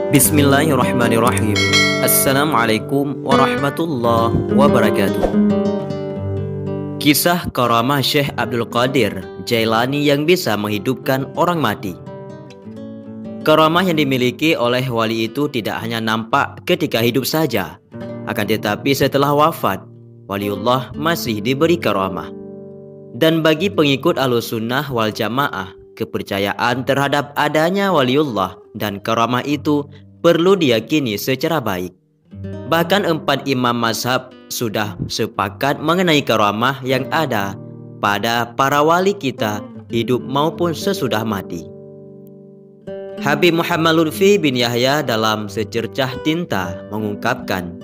Bismillahirrahmanirrahim. Assalamualaikum warahmatullahi wabarakatuh. Kisah karamah Syekh Abdul Qadir Jailani yang bisa menghidupkan orang mati. Karamah yang dimiliki oleh wali itu tidak hanya nampak ketika hidup saja, akan tetapi setelah wafat, waliullah masih diberi karamah. Dan bagi pengikut Ahlussunnah wal Jamaah, kepercayaan terhadap adanya waliullah dan karamah itu perlu diyakini secara baik. Bahkan 4 imam mazhab sudah sepakat mengenai karamah yang ada pada para wali kita hidup maupun sesudah mati. Habib Muhammad Lutfi bin Yahya dalam Secercah Tinta mengungkapkan,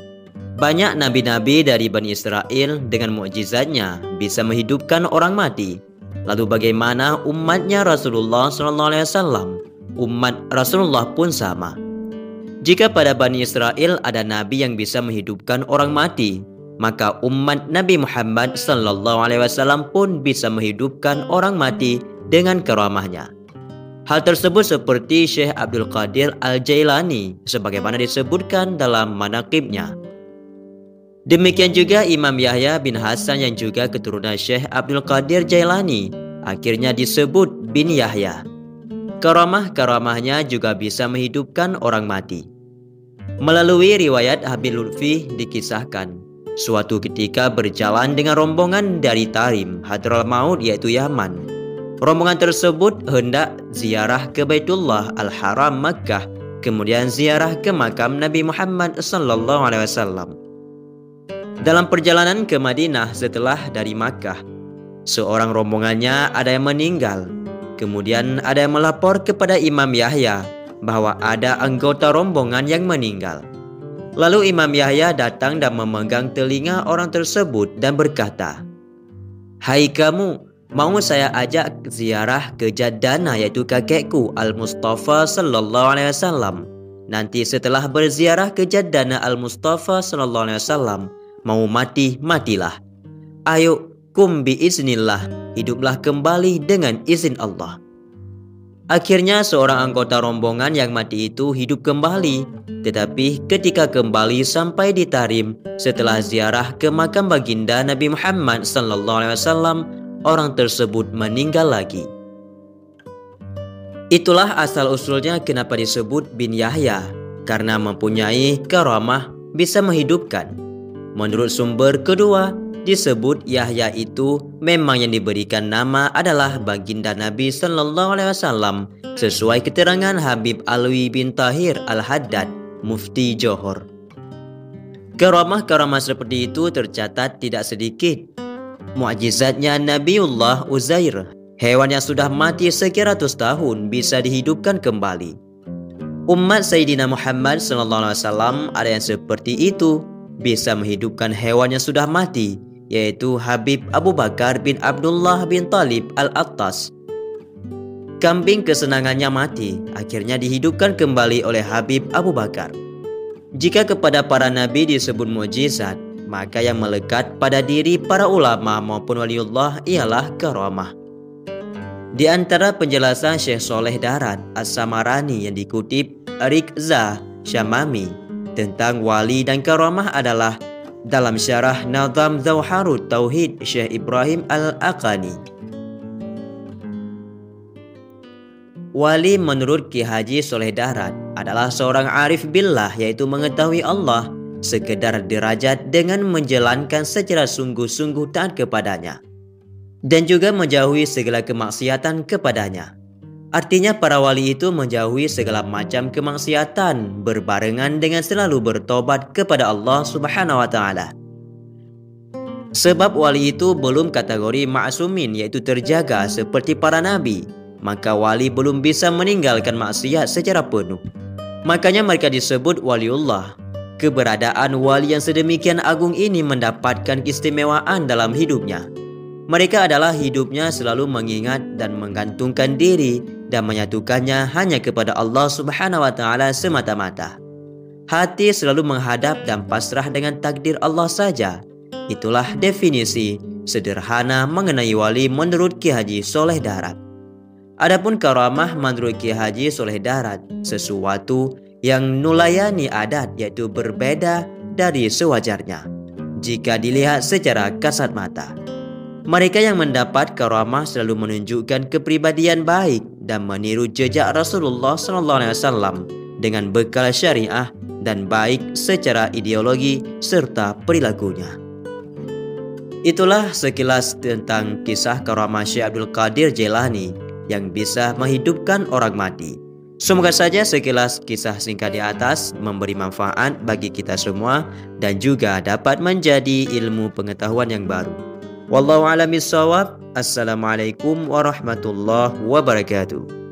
banyak nabi-nabi dari Bani Israel dengan mukjizatnya bisa menghidupkan orang mati. Lalu bagaimana umatnya Rasulullah SAW? Umat Rasulullah pun sama. Jika pada Bani Israel ada nabi yang bisa menghidupkan orang mati, maka umat Nabi Muhammad SAW pun bisa menghidupkan orang mati dengan karamahnya. Hal tersebut seperti Syekh Abdul Qadir Al-Jailani sebagaimana disebutkan dalam manaqibnya. Demikian juga Imam Yahya bin Hasan yang juga keturunan Syekh Abdul Qadir Jailani akhirnya disebut bin Yahya. Karamah-karamahnya juga bisa menghidupkan orang mati. Melalui riwayat Habib Lutfi dikisahkan, suatu ketika berjalan dengan rombongan dari Tarim, Hadramaut yaitu Yaman. Rombongan tersebut hendak ziarah ke Baitullah Al-Haram Makkah, kemudian ziarah ke makam Nabi Muhammad SAW. Dalam perjalanan ke Madinah setelah dari Makkah, seorang rombongannya ada yang meninggal. Kemudian ada yang melapor kepada Imam Yahya bahwa ada anggota rombongan yang meninggal. Lalu Imam Yahya datang dan memegang telinga orang tersebut dan berkata, "Hai kamu, mau saya ajak ziarah ke jaddana yaitu kakekku Al-Mustafa sallallahu alaihi wasallam. Nanti setelah berziarah ke jaddana Al-Mustafa sallallahu alaihi wasallam, mau mati, matilah. Ayo, kum biiznillah, hiduplah kembali dengan izin Allah." Akhirnya seorang anggota rombongan yang mati itu hidup kembali. Tetapi ketika kembali sampai di Tarim setelah ziarah ke makam baginda Nabi Muhammad SAW, orang tersebut meninggal lagi. Itulah asal-usulnya kenapa disebut bin Yahya, karena mempunyai karamah bisa menghidupkan. Menurut sumber kedua, disebut Yahya itu memang yang diberikan nama adalah baginda Nabi SAW sesuai keterangan Habib Alwi bin Tahir Al-Haddad, Mufti Johor. Karamah-karamah seperti itu tercatat tidak sedikit. Mukjizatnya Nabiullah Uzair, hewan yang sudah mati sekian ratus tahun bisa dihidupkan kembali. Umat Sayyidina Muhammad SAW ada yang seperti itu, bisa menghidupkan hewan yang sudah mati, yaitu Habib Abu Bakar bin Abdullah bin Talib Al-Attas. Kambing kesenangannya mati, akhirnya dihidupkan kembali oleh Habib Abu Bakar. Jika kepada para nabi disebut mukjizat, maka yang melekat pada diri para ulama maupun waliullah ialah karamah. Di antara penjelasan Syekh Soleh Darat As-Samarani yang dikutip Rikza Syamami tentang wali dan karamah adalah dalam syarah Nazam Zawharut Tauhid Syekh Ibrahim Al-Aqani. Wali menurut Ki Haji Soleh Darat adalah seorang arif billah, yaitu mengetahui Allah sekedar derajat dengan menjalankan secara sungguh-sungguh taat kepadanya dan juga menjauhi segala kemaksiatan kepadanya. Artinya para wali itu menjauhi segala macam kemaksiatan berbarengan dengan selalu bertobat kepada Allah Subhanahu wa taala. Sebab wali itu belum kategori ma'sumin, yaitu terjaga seperti para nabi, maka wali belum bisa meninggalkan maksiat secara penuh. Makanya mereka disebut waliullah. Keberadaan wali yang sedemikian agung ini mendapatkan keistimewaan dalam hidupnya. Mereka adalah hidupnya selalu mengingat dan menggantungkan diri dan menyatukannya hanya kepada Allah Subhanahu wa taala semata-mata. Hati selalu menghadap dan pasrah dengan takdir Allah saja. Itulah definisi sederhana mengenai wali menurut Ki Haji Soleh Darat. Adapun karamah menurut Ki Haji Soleh Darat sesuatu yang nulayani adat, yaitu berbeda dari sewajarnya jika dilihat secara kasat mata. Mereka yang mendapat karamah selalu menunjukkan kepribadian baik dan meniru jejak Rasulullah SAW dengan bekal syariah dan baik secara ideologi serta perilakunya. Itulah sekilas tentang kisah karamah Syekh Abdul Qadir Jailani yang bisa menghidupkan orang mati. Semoga saja sekilas kisah singkat di atas memberi manfaat bagi kita semua dan juga dapat menjadi ilmu pengetahuan yang baru. Wallahu a'lam bishawab. Assalamualaikum warahmatullahi wabarakatuh.